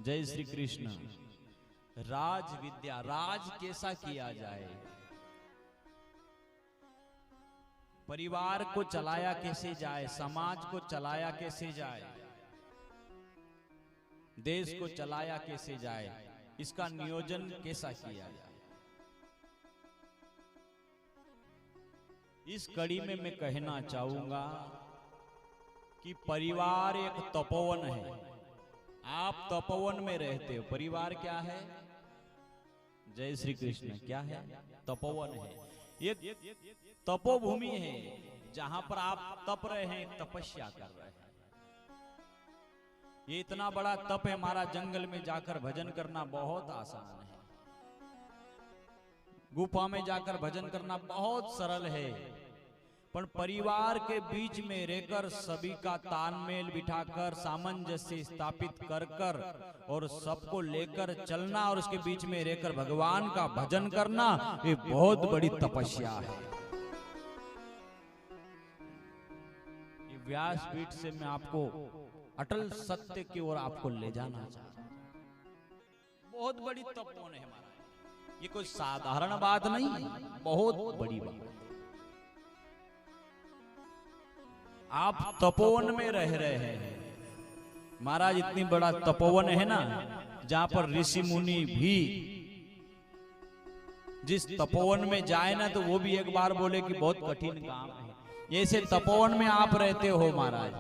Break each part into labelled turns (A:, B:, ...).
A: जय श्री कृष्ण। राज विद्या, राज कैसा किया जाए, परिवार को चलाया कैसे जाए, समाज को चलाया कैसे जाए, देश को चलाया कैसे जाए, इसका नियोजन कैसा किया जाए। इस कड़ी में मैं कहना चाहूंगा कि परिवार एक तपोवन है। आप तपोवन में रहते हो, परिवार क्या है? जय श्री कृष्ण। क्या है? तपोवन है, एक तपोभूमि है जहां पर आप तप रहे हैं, तपस्या कर रहे हैं। ये इतना बड़ा तप है, हमारा जंगल में जाकर भजन करना बहुत आसान है, गुफा में जाकर भजन करना बहुत सरल है, पर परिवार के बीच में रहकर सभी का तालमेल बिठाकर सामंजस्य स्थापित कर कर और सबको लेकर चलना और उसके बीच में रहकर भगवान का भजन करना, ये बहुत बड़ी तपस्या है। ये व्यासपीठ से मैं आपको अटल सत्य की ओर आपको ले जाना चाहता हूं। बहुत बड़ी तपोवन है हमारा, ये कोई साधारण बात नहीं, बहुत बड़ी बात। आप तपोवन में रह रहे हैं महाराज, इतनी बड़ा तपोवन है ना, जहां पर ऋषि मुनि भी जिस तपोवन में जाए ना तो वो भी एक बार बोले कि बहुत कठिन काम है। ऐसे तपोवन में आप रहते हो महाराज,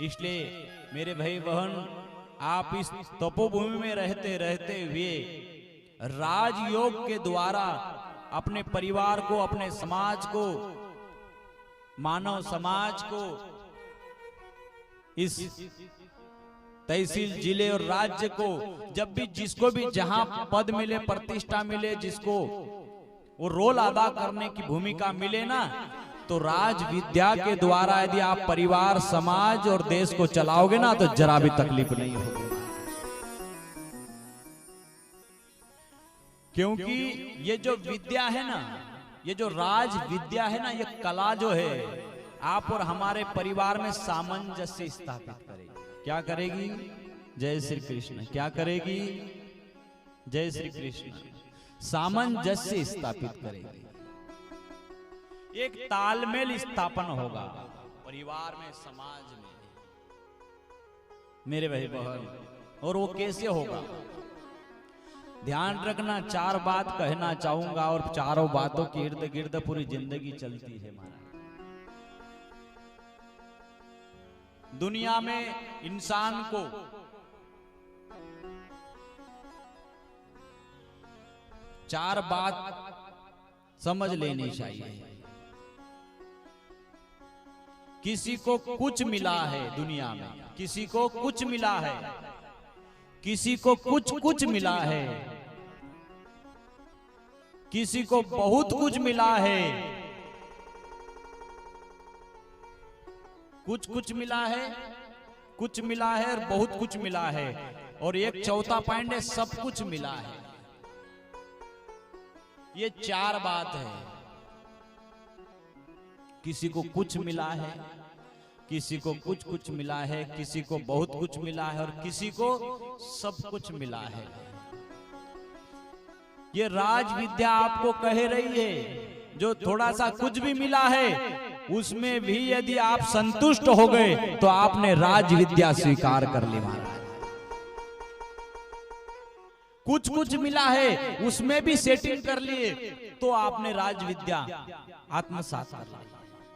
A: इसलिए मेरे भाई बहन, आप इस तपोभूमि में रहते रहते हुए राजयोग के द्वारा अपने परिवार को, अपने समाज को, मानव समाज को, इस तहसील, जिले और राज्य को, जब भी जिसको भी जहां पद मिले, प्रतिष्ठा मिले, जिसको वो रोल अदा करने की भूमिका मिले ना, तो राज विद्या के द्वारा यदि आप परिवार, समाज और देश को चलाओगे ना तो जरा भी तकलीफ नहीं होगी। क्योंकि ये जो विद्या है ना, ये जो राज विद्या है ना, ये कला जो है आप और हमारे परिवार में सामंजस्य स्थापित करेगी। क्या करेगी? जय श्री कृष्ण। क्या करेगी? जय श्री कृष्ण। सामंजस्य स्थापित करेगी, एक तालमेल स्थापन होगा परिवार में, समाज में, मेरे भाई बहन। और वो कैसे होगा? ध्यान रखना, चार बात कहना चाहूंगा और चारों बातों के इर्द गिर्द पूरी जिंदगी चलती है महाराज। दुनिया में इंसान को चार बात समझ लेनी चाहिए। किसी को कुछ मिला है दुनिया में, किसी को कुछ मिला है, किसी को कुछ मिला है, किसी को बहुत कुछ मिला है, कुछ मिला है, कुछ मिला है और बहुत कुछ मिला है, और एक चौथा पॉइंट है, सब कुछ मिला है। ये चार बात है। किसी को कुछ मिला है, किसी को कुछ मिला है, किसी को बहुत कुछ मिला है और किसी को सब कुछ मिला है। ये राज विद्या आपको कह रही है, जो थोड़ा सा कुछ भी मिला है उसमें भी यदि आप संतुष्ट हो गए तो आपने राज विद्या स्वीकार कर ली महाराज। कुछ मिला है उसमें भी सेटिंग कर लिए तो आपने राज विद्या आत्मसात कर ली।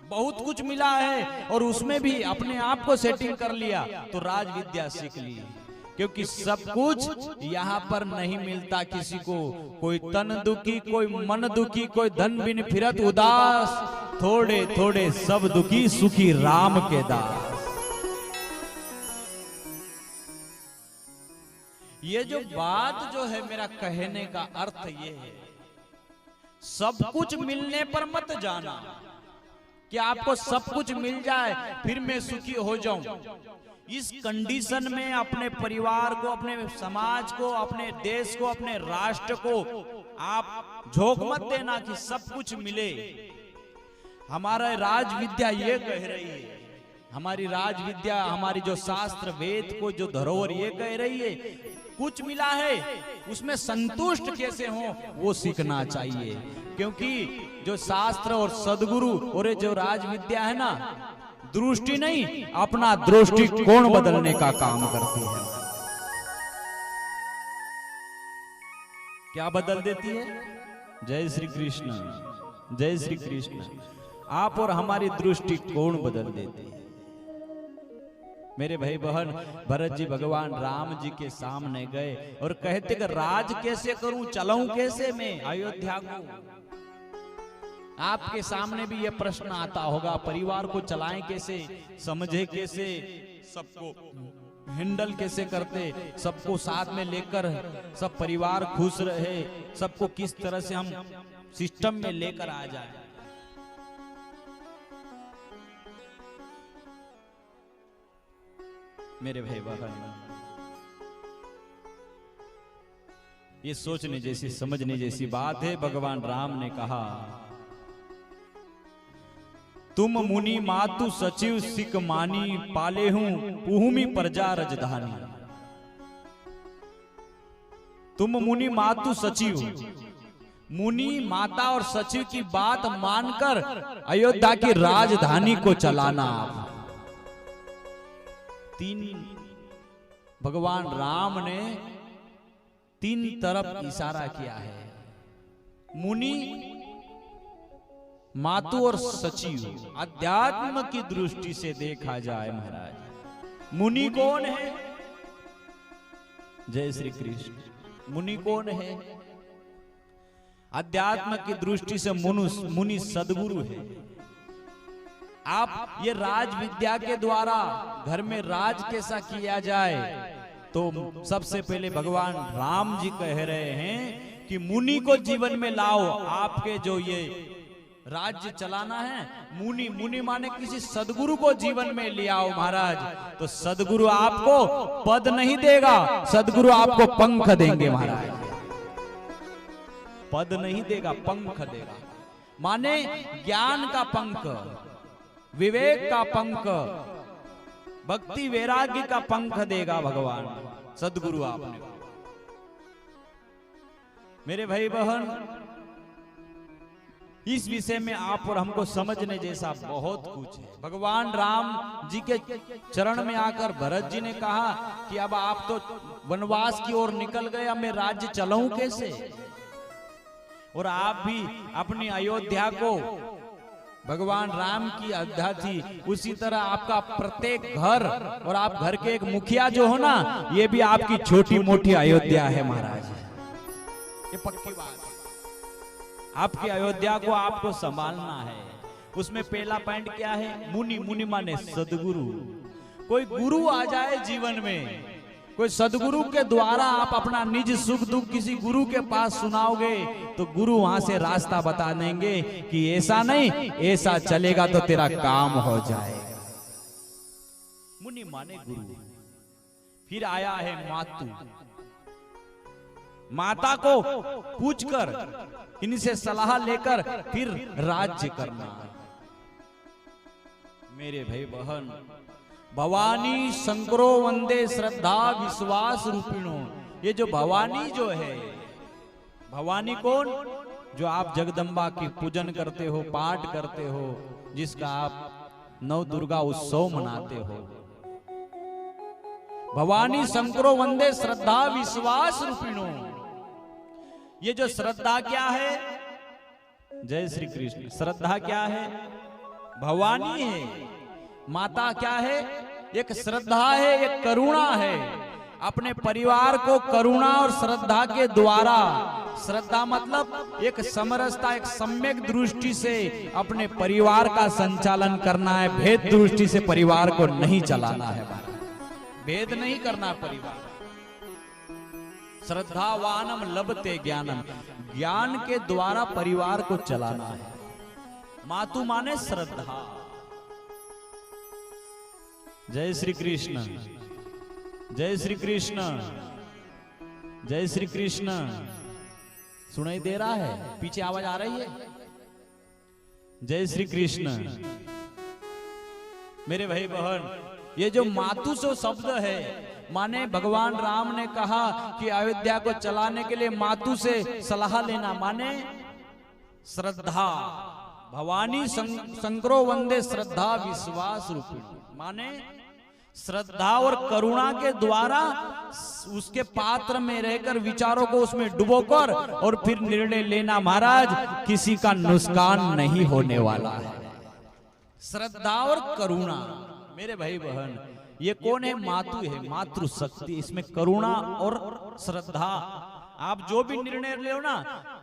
A: बहुत कुछ मिला है और उसमें भी अपने आप को सेटिंग कर लिया तो राज विद्या सीख ली। क्योंकि सब कुछ यहाँ पर नहीं मिलता किसी को, कोई तन दुखी, कोई मन दुखी, कोई धन बिन फिरत उदास, थोड़े थोड़े सब दुखी, सुखी राम के दास। ये जो बात जो है, मेरा कहने का अर्थ ये है, सब कुछ मिलने पर मत जाना कि आपको सब कुछ मिल जाए फिर मैं सुखी हो जाऊं। इस कंडीशन में अपने परिवार को, अपने समाज को, अपने देश को, अपने राष्ट्र को आप झोंक मत देना कि सब कुछ मिले। हमारा राज विद्या ये कह रही है हमारी राज विद्या, हमारी जो शास्त्र वेद को जो धरोहर ये कह रही है, कुछ मिला है उसमें संतुष्ट कैसे हो वो सीखना चाहिए। क्योंकि जो शास्त्र और सदगुरु और जो राज विद्या है ना, दृष्टि नहीं अपना दृष्टिकोण बदलने का काम करती है। क्या बदल देती है? जय श्री कृष्ण, जय श्री कृष्ण। आप और हमारी दृष्टिकोण बदल देती है। मेरे भाई बहन, भरत जी भगवान राम जी के सामने गए और कहते कि राज कैसे करूं, चलाऊं कैसे मैं अयोध्या को। आपके सामने भी यह प्रश्न आता होगा, परिवार को चलाएं कैसे, समझे कैसे, सबको हैंडल कैसे करते, सबको साथ में लेकर सब परिवार खुश रहे, सबको किस तरह से हम सिस्टम में लेकर आ जाए। मेरे भाई बहन, ये सोचने जैसी समझने जैसी बात है। भगवान राम ने कहा, तुम मुनि मातु सचिव सिक मानी, पाले हूं पुहुमी प्रजा रजधानी। तुम मुनि मातु सचिव, मुनि माता और सचिव की बात मानकर अयोध्या की राजधानी को चलाना। तीन भगवान राम ने तीन तरफ इशारा किया है, मुनि, मातु और सचिव। अध्यात्म की दृष्टि से देखा जाए महाराज, मुनि कौन है? जय श्री कृष्ण। मुनि कौन है? अध्यात्म की दृष्टि से मुनि सदगुरु है। आप ये राज विद्या के द्वारा घर में राज कैसा किया जाए, तो सबसे पहले भगवान राम जी कह रहे हैं कि मुनि को जीवन में लाओ। आपके जो ये राज्य चलाना है, मुनि, मुनि माने किसी सदगुरु को जीवन में ले आओ महाराज। तो सदगुरु आपको पद नहीं देगा, सदगुरु आपको पंख देंगे महाराज। पद नहीं देगा, पंख देगा। माने ज्ञान का पंख, विवेक का पंख, भक्ति वैराग्य का पंख देगा भगवान सदगुरु आपने। मेरे भाई बहन, इस विषय में आप और हमको समझने जैसा बहुत कुछ है। भगवान राम जी के चरण में आकर भरत जी ने कहा कि अब आप तो वनवास की ओर निकल गए, अब मैं राज्य चलाऊं कैसे। और आप भी अपनी अयोध्या को, भगवान राम की अयोध्या थी, उसी तरह आपका प्रत्येक घर और आप घर के एक मुखिया जो हो ना, ये भी आपकी छोटी मोटी अयोध्या है महाराज। ये पक्की बात है। आपकी अयोध्या को आपको संभालना है। उसमें पहला पॉइंट क्या है? मुनि, मुनि माने सदगुरु। कोई गुरु आ जाए जीवन में, कोई सदगुरु के द्वारा आप अपना निज सुख दुख किसी गुरु के पास सुनाओगे, तो गुरु वहां से रास्ता बता देंगे कि ऐसा नहीं, ऐसा चलेगा तो तेरा काम हो जाएगा। मुनि माने गुरु। फिर आया है मातु। माता को पूछकर, इनसे सलाह लेकर फिर राज्य करना। मेरे भाई बहन, भवानी शंकरो वंदे श्रद्धा विश्वास रूपिणो। ये जो भवानी जो है, भवानी कौन? जो आप जगदम्बा की पूजन करते हो, पाठ करते हो, जिसका आप नव दुर्गा उत्सव मनाते हो। भवानी शंकरो वंदे श्रद्धा विश्वास रूपिणो। ये जो श्रद्धा क्या है? जय श्री कृष्ण। श्रद्धा क्या है? भवानी है। माता क्या है? एक श्रद्धा है, एक करुणा है। अपने परिवार को करुणा और श्रद्धा के द्वारा, श्रद्धा मतलब एक समरसता, एक सम्यक दृष्टि से अपने परिवार का संचालन करना है। भेद दृष्टि से परिवार को नहीं चलाना है, भेद नहीं करना परिवार। श्रद्धावानम लभते ज्ञानम। ज्ञान के द्वारा परिवार को चलाना है। मातु माने श्रद्धा। जय श्री कृष्ण, जय श्री कृष्ण, जय श्री कृष्ण। सुनाई दे रहा है? पीछे आवाज आ रही है? जय श्री कृष्ण। मेरे भाई बहन, ये जो मातु सो शब्द है, माने भगवान राम ने कहा कि अयोध्या को चलाने के लिए मातु से सलाह लेना, माने श्रद्धा। भवानी शंकरो वंदे श्रद्धा विश्वास रूपी, माने श्रद्धा और करुणा के द्वारा उसके पात्र में रहकर विचारों को उसमें डुबोकर और फिर निर्णय लेना। महाराज, किसी का नुकसान नहीं होने वाला है। श्रद्धा और करुणा, मेरे भाई बहन, ये कौन है? मातु है, मातृ शक्ति। इसमें करुणा और श्रद्धा, आप जो भी निर्णय लो ना,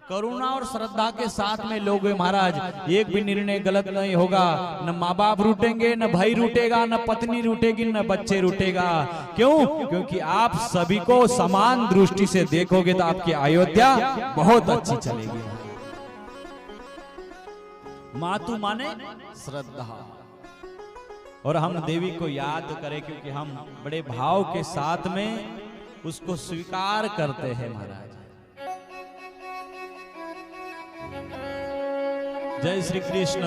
A: करुणा और श्रद्धा के साथ में लोगे महाराज, एक भी निर्णय गलत नहीं होगा। न माँ बाप रूठेंगे, न भाई रूठेगा, न पत्नी रूठेगी, न बच्चे रूठेगा। क्यों? क्योंकि आप सभी को समान दृष्टि से देखोगे तो आपकी अयोध्या बहुत अच्छी चलेगी। मातु माने श्रद्धा, और हम देवी को याद करें क्योंकि हम बड़े भाव के साथ में उसको स्वीकार करते हैं महाराज। जय श्री कृष्ण।